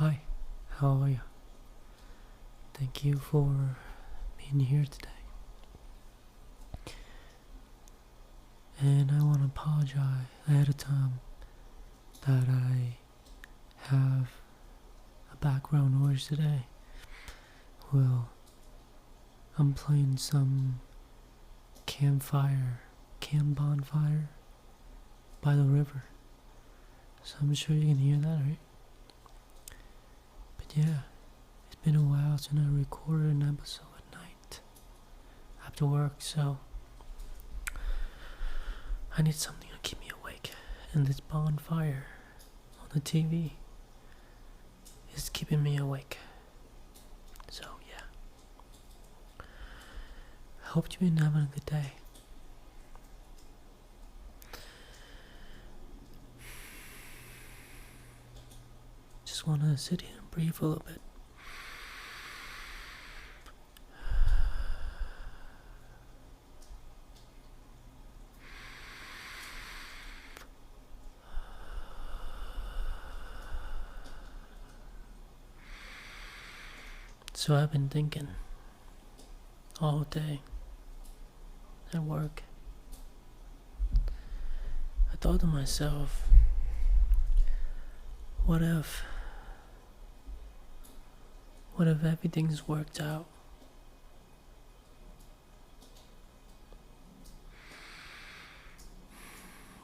Hi, how are you? Thank you for being here today. And I want to apologize ahead of time that I have a background noise today. Well, I'm playing some bonfire by the river. So I'm sure you can hear that, right? But yeah, it's been a while since I recorded an episode at night after work, so I need something to keep me awake. And this bonfire on the TV is keeping me awake. So yeah. I hope you've been having a good day. Just want to sit here and breathe a little bit. So I've been thinking all day at work. I thought to myself, what if everything's worked out?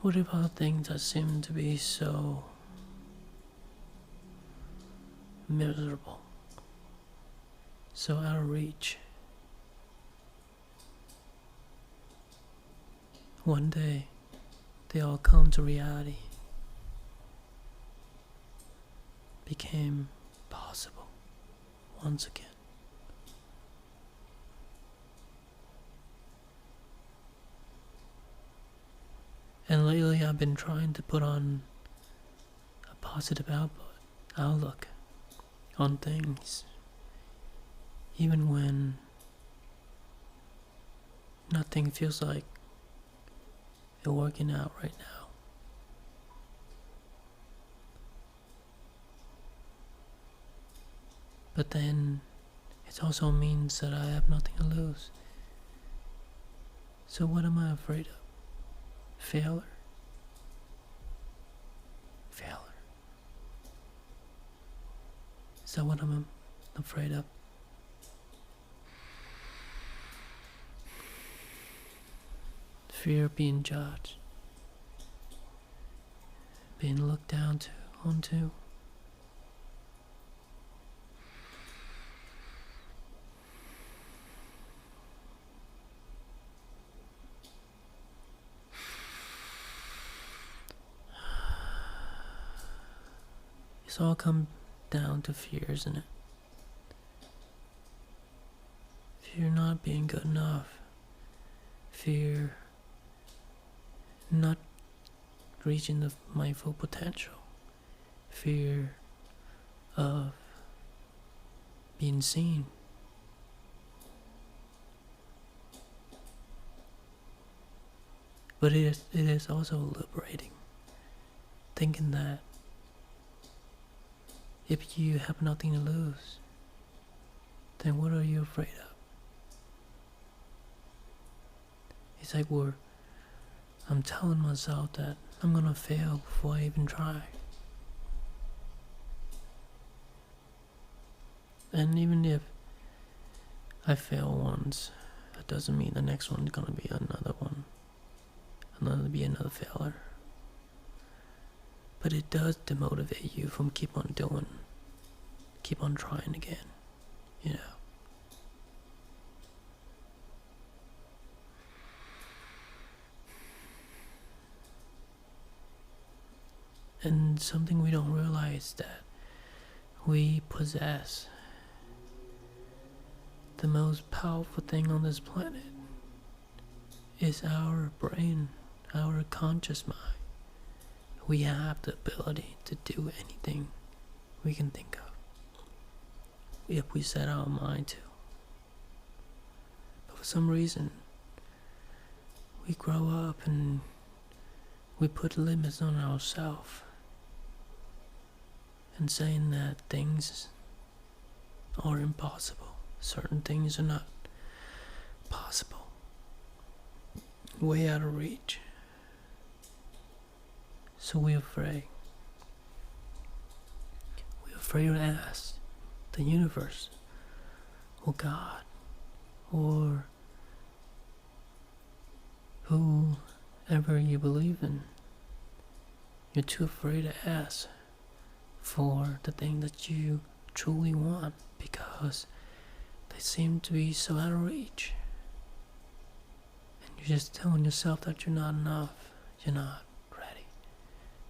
What if all things that seem to be so miserable, so out of reach, one day they all come to reality, became possible once again? And lately I've been trying to put on a positive outlook on things, even when nothing feels like it's working out right now. But then it also means that I have nothing to lose. So what am I afraid of? Failure? Is that what I'm afraid of? Fear of being judged, being looked down onto. It's all come down to fear, isn't it? Fear not being good enough. Fear not reaching my full potential. Fear of being seen. But it is also liberating, thinking that if you have nothing to lose, then what are you afraid of? It's like I'm telling myself that I'm gonna fail before I even try. And even if I fail once, that doesn't mean the next one's gonna be another failure. But it does demotivate you from keep on trying again, you know. And something we don't realize that we possess the most powerful thing on this planet is our brain, our conscious mind. We have the ability to do anything we can think of if we set our mind to. But for some reason, we grow up and we put limits on ourselves. and saying that things are impossible. Certain things are not possible. Way out of reach. So we're afraid. We're afraid to ask the universe, or God, or whoever you believe in. You're too afraid to ask for the thing that you truly want because they seem to be so out of reach. And you're just telling yourself that you're not enough. You're not ready.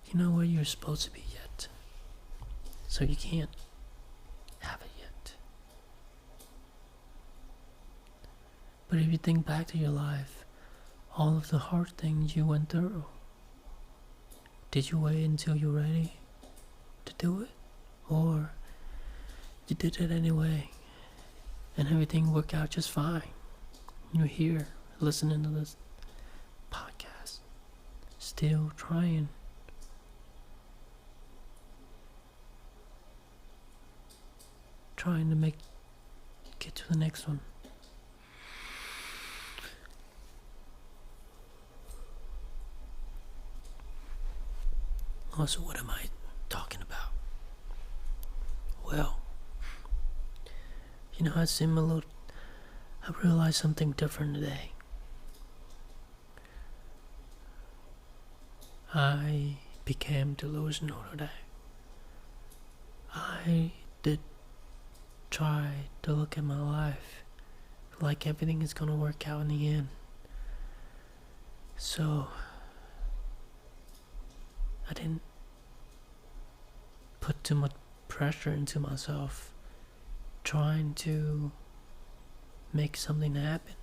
You're not where you're supposed to be yet. So you can't have it yet. But if you think back to your life, all of the hard things you went through, did you wait until you're ready to do it? Or you did it anyway and everything worked out just fine? You're here listening to this podcast, still trying. Trying to get to the next one. Also, what am I talking about? Well, I realized something different today. I became delusional today. I did try to look at my life like everything is gonna work out in the end. So I didn't put too much pressure into myself trying to make something happen,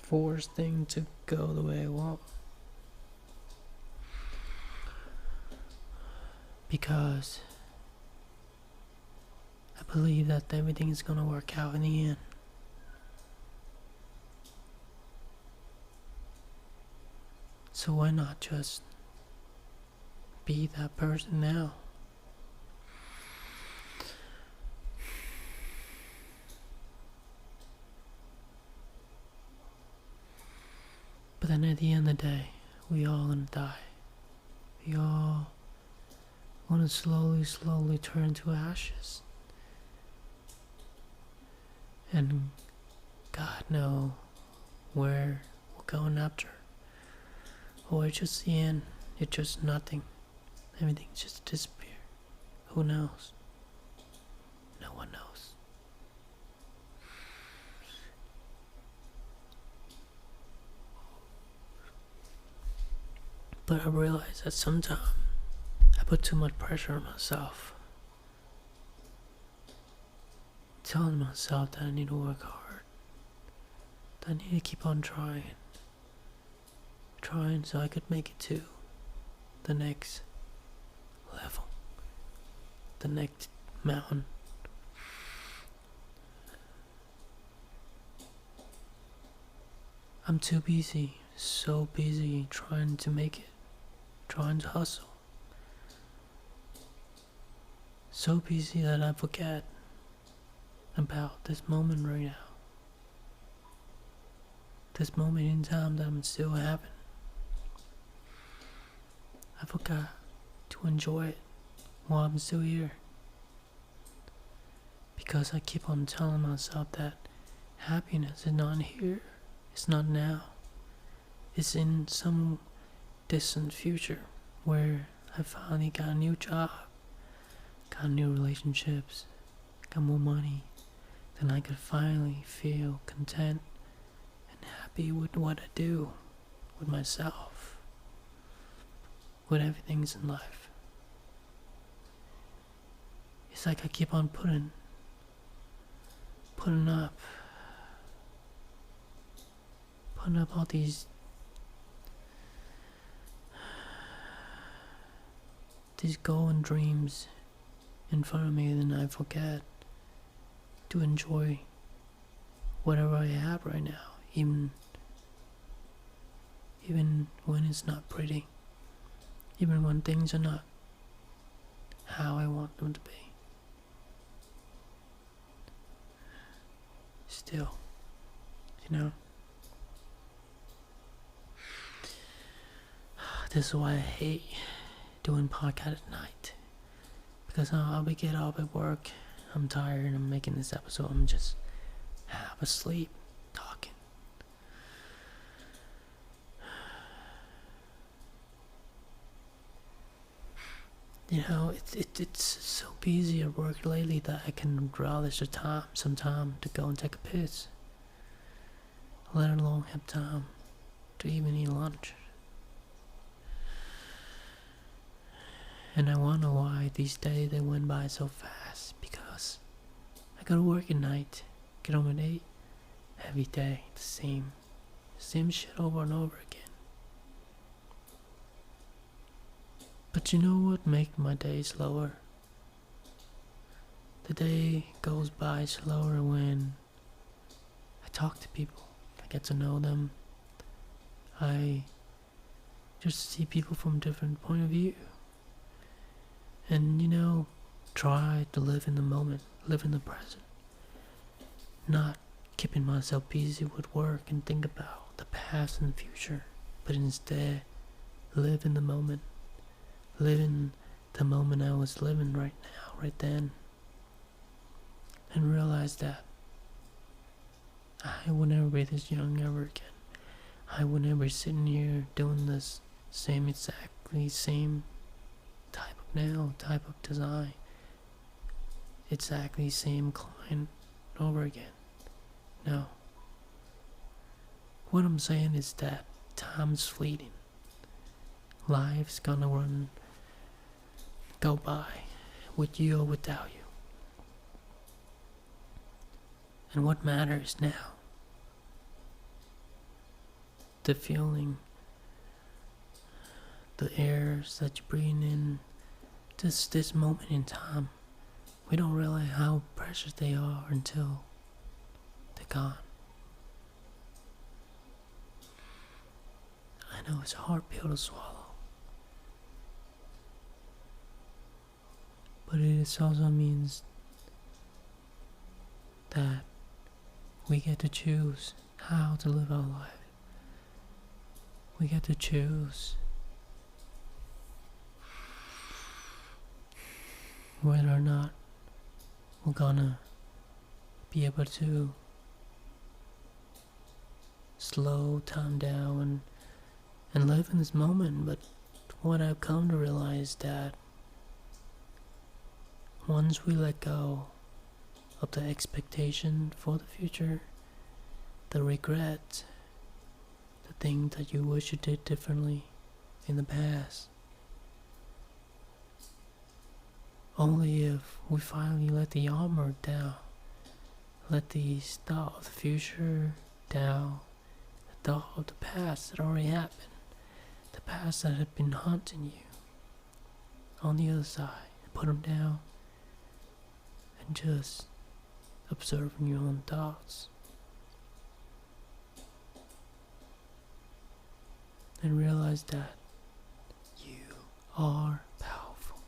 force things to go the way I want. Because I believe that everything is gonna work out in the end. So why not just be that person now? But then at the end of the day, we all gonna die. We all gonna slowly turn to ashes. And God knows where we're going after. Or it's just the end. It's just nothing. Everything just disappear. Who knows? No one knows. But I realize that sometimes I put too much pressure on myself. Telling myself that I need to work hard. That I need to keep on trying. Trying so I could make it to the next level. The next mountain. I'm too busy, so busy trying to make it. Trying to hustle. So busy that I forget about this moment right now. This moment in time that I'm still having. I forgot to enjoy it while I'm still here. Because I keep on telling myself that happiness is not here. It's not now. It's in some distant future where I finally got a new job, got new relationships, got more money, then I could finally feel content and happy with what I do, with myself, with everything's in life. It's like I keep on putting up all these goals and dreams in front of me, and then I forget to enjoy whatever I have right now, even when it's not pretty, even when things are not how I want them to be. Still, you know, this is why I hate doing podcast at night. Because I'll be get off at work, I'm tired, I'm making this episode, I'm just half asleep, talking. You know, it's so busy at work lately that I can relish some time to go and take a piss. Let alone have time to even eat lunch. And I wonder why these days they went by so fast, because I go to work at night, get home at 8, every day, the same shit over and over again. But you know what makes my day slower? The day goes by slower when I talk to people. I get to know them. I just see people from different point of view. And you know, try to live in the moment, live in the present. Not keeping myself busy with work and think about the past and the future, but instead live in the moment. Live in the moment I was living right now, right then. And realize that I would never be this young ever again. I would never be sitting here doing this exactly same type of nail, type of design. Exactly same client over again. No. What I'm saying is that time's fleeting. Life's gonna go by, with you or without you. And what matters now? The feeling, the airs that you're breathing in, just this moment in time. We don't realize how precious they are until they're gone. I know it's a hard pill to swallow. But it also means that we get to choose how to live our life. We get to choose whether or not we're gonna be able to slow time down and live in this moment. But what I've come to realize that once we let go of the expectation for the future, the regret, the thing that you wish you did differently in the past, only if we finally let the armor down, let the thought of the future down, the thought of the past that already happened, the past that had been haunting you, on the other side, put them down, and just observing your own thoughts. And realize that you are powerful.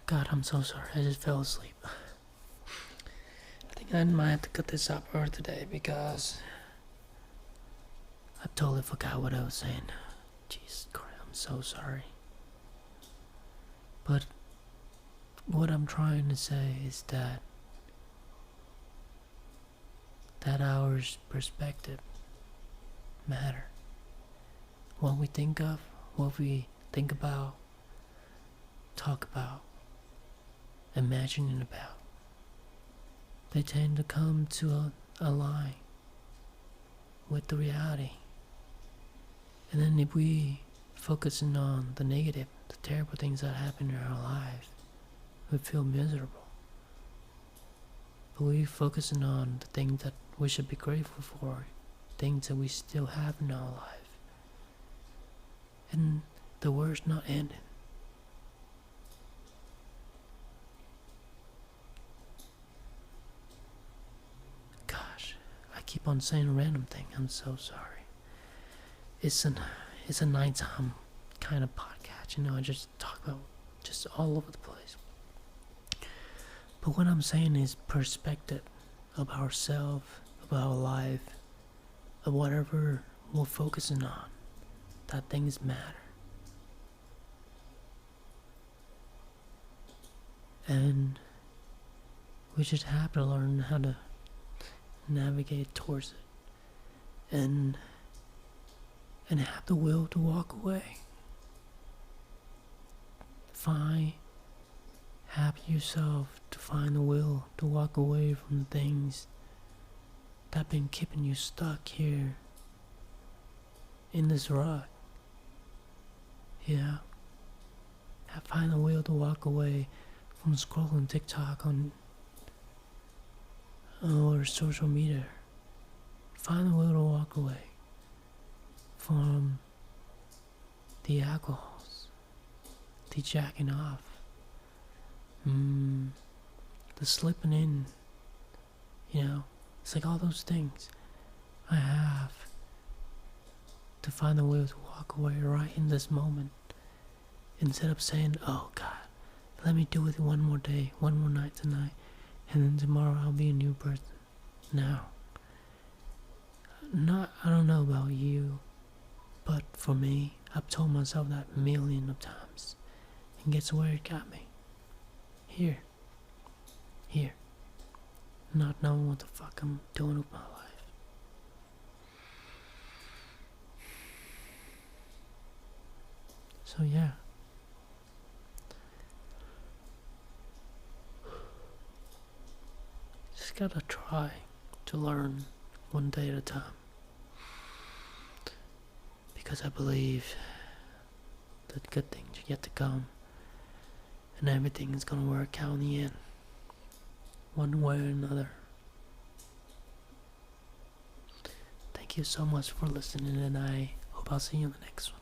God, I'm so sorry. I just fell asleep. I think I might have to cut this up for today because I totally forgot what I was saying. Jesus Christ, I'm so sorry. But what I'm trying to say is that hour's perspective matter. What we think of, what we think about, talk about, imagining about, they tend to come to a line with the reality. And then if we focusing on the negative, the terrible things that happen in our life, we feel miserable. But we focusing on the things that we should be grateful for, things that we still have in our life. And the world's not ending. keep on saying a random thing. I'm so sorry. It's an it's a nighttime kind of podcast, I just talk about just all over the place. But what I'm saying is perspective of ourselves, of our life, of whatever we're focusing on, that things matter. And we just have to learn how to navigate towards it and have the will to walk away. Have yourself to find the will to walk away from the things that have been keeping you stuck here in this rut. Yeah. Find the will to walk away from scrolling TikTok or social media. Find the will to walk away from the alcohols, the jacking off, the slipping in, it's like all those things. I have to find the will to walk away right in this moment, instead of saying, oh God, let me do it one more day, one more night tonight, and then tomorrow I'll be a new person. No. I don't know about you, but for me, I've told myself that millions of times. And guess where it got me? Here. Not knowing what the fuck I'm doing with my life. So yeah. Just gotta try to learn one day at a time. Because I believe that good things are yet to come. And everything is gonna work out in the end. One way or another. Thank you so much for listening, and I hope I'll see you in the next one.